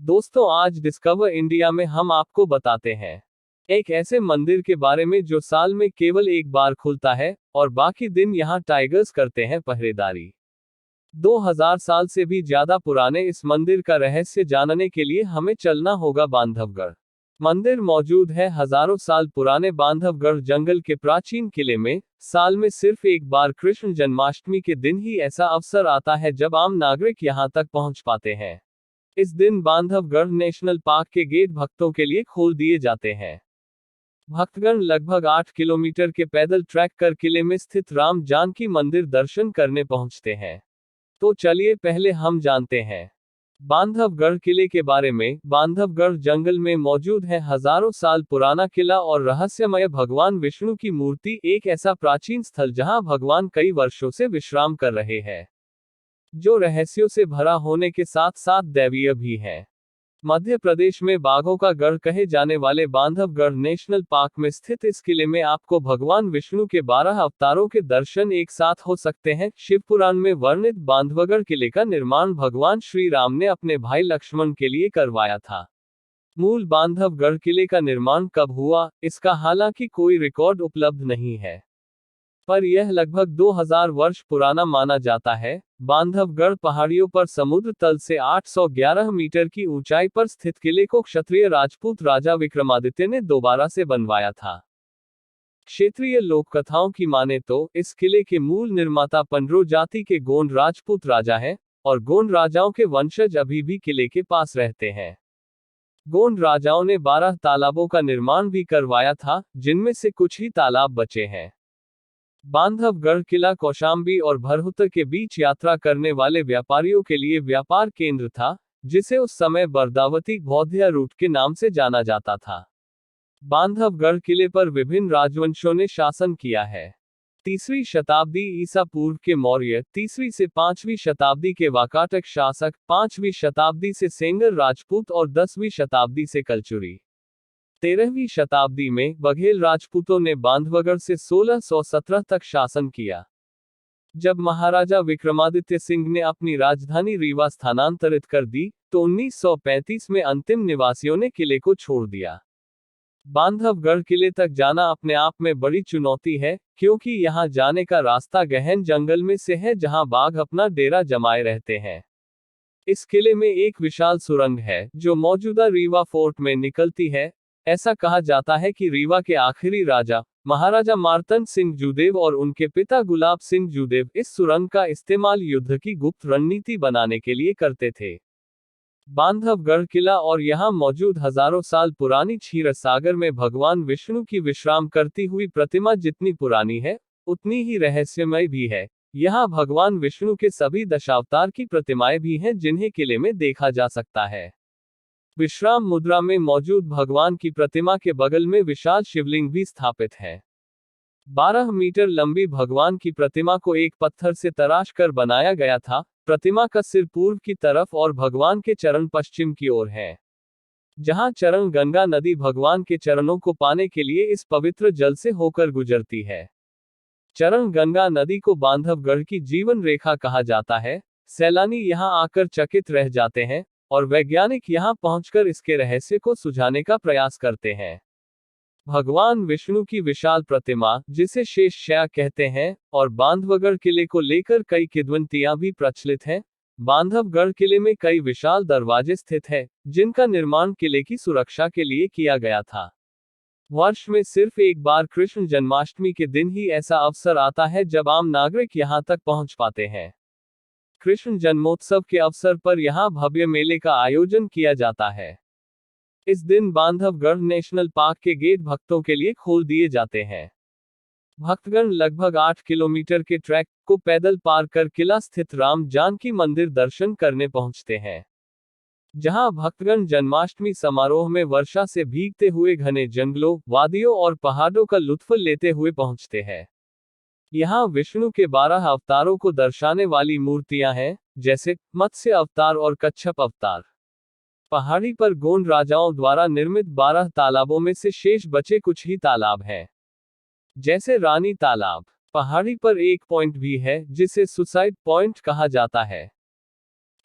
दोस्तों, आज discover India में हम आपको बताते हैं एक ऐसे मंदिर के बारे में जो साल में केवल एक बार खुलता है और बाकी दिन यहाँ टाइगर्स करते हैं पहरेदारी। 2000 साल से भी ज्यादा पुराने इस मंदिर का रहस्य जानने के लिए हमें चलना होगा बांधवगढ़। मंदिर मौजूद है हजारों साल पुराने बांधवगढ़ जंगल के प्राचीन किले में। साल में सिर्फ एक बार कृष्ण जन्माष्टमी के दिन ही ऐसा अवसर आता है जब आम नागरिक यहाँ तक पहुँच पाते हैं। इस दिन बांधवगढ़ नेशनल पार्क के गेट भक्तों के लिए खोल दिए जाते हैं। भक्तगण लगभग 8 किलोमीटर के पैदल ट्रैक कर किले में स्थित राम जानकी मंदिर दर्शन करने पहुंचते हैं। तो चलिए पहले हम जानते हैं बांधवगढ़ किले के बारे में। बांधवगढ़ जंगल में मौजूद है हजारों साल पुराना किला और रहस्यमय भगवान विष्णु की मूर्ति, एक ऐसा प्राचीन स्थल जहां भगवान कई वर्षों से विश्राम कर रहे हैं, जो रहस्यों से भरा होने के साथ साथ दैवीय भी है। मध्य प्रदेश में बाघों का गढ़ कहे जाने वाले बांधवगढ़ नेशनल पार्क में स्थित इस किले में आपको भगवान विष्णु के 12 अवतारों के दर्शन एक साथ हो सकते हैं। शिव पुराण में वर्णित बांधवगढ़ किले का निर्माण भगवान श्री राम ने अपने भाई लक्ष्मण के लिए करवाया था। मूल बांधवगढ़ किले का निर्माण कब हुआ, इसका हालांकि कोई रिकॉर्ड उपलब्ध नहीं है, पर यह लगभग 2000 वर्ष पुराना माना जाता है। बांधवगढ़ पहाड़ियों पर समुद्र तल से 811 मीटर की ऊंचाई पर स्थित किले को क्षत्रिय राजपूत राजा विक्रमादित्य ने दोबारा से बनवाया था। क्षेत्रीय लोक कथाओं की माने तो इस किले के मूल निर्माता पंडरो जाति के गोंड राजपूत राजा हैं और गोंड राजाओं के वंशज अभी भी किले के पास रहते हैं। गोंड राजाओं ने 12 तालाबों का निर्माण भी करवाया था, जिनमें से कुछ ही तालाब बचे हैं। बांधवगढ़ किला कौशाम्बी और भरहुत के बीच यात्रा करने वाले व्यापारियों के लिए व्यापार केंद्र था, जिसे उस समय बरदावती बौद्ध रूट के नाम से जाना जाता था। बांधवगढ़ किले पर विभिन्न राजवंशों ने शासन किया है। 3वीं शताब्दी ईसा पूर्व के मौर्य, 3वीं से 5वीं शताब्दी के वाकाटक शासक, 5वीं शताब्दी से सेंगर राजपूत और 10वीं शताब्दी से कलचुरी। 13वीं शताब्दी में बघेल राजपूतों ने बांधवगढ़ से 1617 तक शासन किया। जब महाराजा विक्रमादित्य सिंह ने अपनी राजधानी रीवा स्थानांतरित कर दी, तो 1935 में अंतिम निवासियों ने किले को छोड़ दिया। बांधवगढ़ किले तक जाना अपने आप में बड़ी चुनौती है, क्योंकि यहां जाने का रास्ता गहन जंगल में से है जहां बाघ अपना डेरा जमाए रहते हैं। इस किले में एक विशाल सुरंग है जो मौजूदा रीवा फोर्ट में निकलती है। ऐसा कहा जाता है कि रीवा के आखिरी राजा महाराजा मार्तंड सिंह जूदेव और उनके पिता गुलाब सिंह जूदेव इस सुरंग का इस्तेमाल युद्ध की गुप्त रणनीति बनाने के लिए करते थे। बांधवगढ़ किला और यहां मौजूद हजारों साल पुरानी क्षीर सागर में भगवान विष्णु की विश्राम करती हुई प्रतिमा जितनी पुरानी है, उतनी ही रहस्यमय भी है। यहाँ भगवान विष्णु के सभी दशावतार की प्रतिमाएं भी हैं, जिन्हें किले में देखा जा सकता है। विश्राम मुद्रा में मौजूद भगवान की प्रतिमा के बगल में विशाल शिवलिंग भी स्थापित है। 12 मीटर लंबी भगवान की प्रतिमा को एक पत्थर से तराश कर बनाया गया था। प्रतिमा का सिर पूर्व की तरफ और भगवान के चरण पश्चिम की ओर है, जहां चरण गंगा नदी भगवान के चरणों को पाने के लिए इस पवित्र जल से होकर गुजरती है। चरण गंगा नदी को बांधवगढ़ की जीवन रेखा कहा जाता है। सैलानी यहां आकर चकित रह जाते हैं और वैज्ञानिक यहां पहुंचकर इसके रहस्य को सुझाने का प्रयास करते हैं। भगवान विष्णु की विशाल प्रतिमा, जिसे शेषशय्या कहते हैं, और बांधवगढ़ किले को लेकर कई किंवदंतियां भी प्रचलित हैं। बांधवगढ़ किले में कई विशाल दरवाजे स्थित हैं, जिनका निर्माण किले की सुरक्षा के लिए किया गया था। वर्ष में सिर्फ एक बार कृष्ण जन्माष्टमी के दिन ही ऐसा अवसर आता है जब आम नागरिक यहां तक पहुंच पाते हैं। कृष्ण जन्मोत्सव के अवसर पर यहां भव्य मेले का आयोजन किया जाता है। इस दिन बांधवगढ़ नेशनल पार्क के गेट भक्तों के लिए खोल दिए जाते हैं। भक्तगण लगभग 8 किलोमीटर के ट्रैक को पैदल पार कर किला स्थित राम जानकी मंदिर दर्शन करने पहुंचते हैं, जहां भक्तगण जन्माष्टमी समारोह में वर्षा से भीगते हुए घने जंगलों, वादियों और पहाड़ों का लुत्फ लेते हुए पहुंचते हैं। यहाँ विष्णु के 12 अवतारों को दर्शाने वाली मूर्तियां हैं, जैसे मत्स्य अवतार और कच्छप अवतार। पहाड़ी पर गोंड राजाओं द्वारा निर्मित 12 तालाबों में से शेष बचे कुछ ही तालाब हैं, जैसे रानी तालाब। पहाड़ी पर एक पॉइंट भी है जिसे सुसाइड पॉइंट कहा जाता है।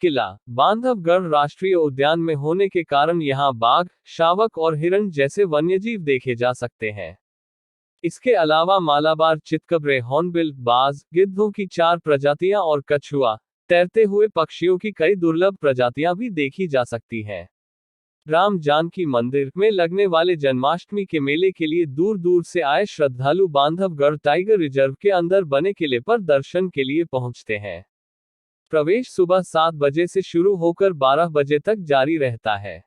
किला बांधवगढ़ राष्ट्रीय उद्यान में होने के कारण यहाँ बाघ, शावक और हिरण जैसे वन्यजीव देखे जा सकते हैं। इसके अलावा मालाबार चितकबरे, हॉर्नबिल बाज, गिद्धों की 4 प्रजातियां और कछुआ, तैरते हुए पक्षियों की कई दुर्लभ प्रजातियां भी देखी जा सकती हैं। राम जानकी मंदिर में लगने वाले जन्माष्टमी के मेले के लिए दूर दूर से आए श्रद्धालु बांधवगढ़ टाइगर रिजर्व के अंदर बने किले पर दर्शन के लिए पहुंचते हैं। प्रवेश सुबह 7 बजे से शुरू होकर 12 बजे तक जारी रहता है।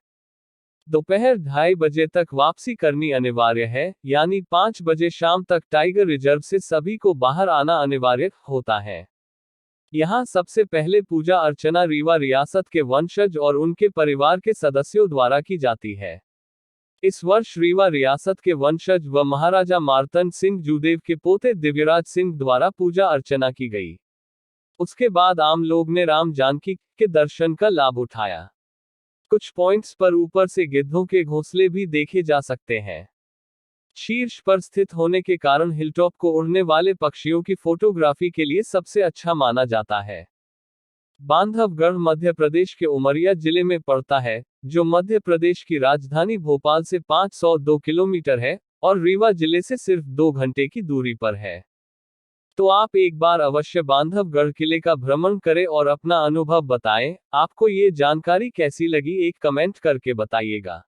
दोपहर 2:30 बजे तक वापसी करनी अनिवार्य है, यानी 5 बजे शाम तक टाइगर रिजर्व से सभी को बाहर आना अनिवार्य होता है। यहाँ सबसे पहले पूजा अर्चना रीवा रियासत के वंशज और उनके परिवार के सदस्यों द्वारा की जाती है। इस वर्ष रीवा रियासत के वंशज व महाराजा मार्तंड सिंह जूदेव के पोते दिव्यराज सिंह द्वारा पूजा अर्चना की गई। उसके बाद आम लोग ने राम जानकी के दर्शन का लाभ उठाया। कुछ पॉइंट्स पर ऊपर से गिद्धों के घोंसले भी देखे जा सकते हैं। शीर्ष पर स्थित होने के कारण हिलटॉप को उड़ने वाले पक्षियों की फोटोग्राफी के लिए सबसे अच्छा माना जाता है। बांधवगढ़ मध्य प्रदेश के उमरिया जिले में पड़ता है, जो मध्य प्रदेश की राजधानी भोपाल से 502 किलोमीटर है और रीवा जिले से सिर्फ 2 घंटे की दूरी पर है। तो आप एक बार अवश्य बांधवगढ़ किले का भ्रमण करें और अपना अनुभव बताएं। आपको ये जानकारी कैसी लगी, एक कमेंट करके बताइएगा।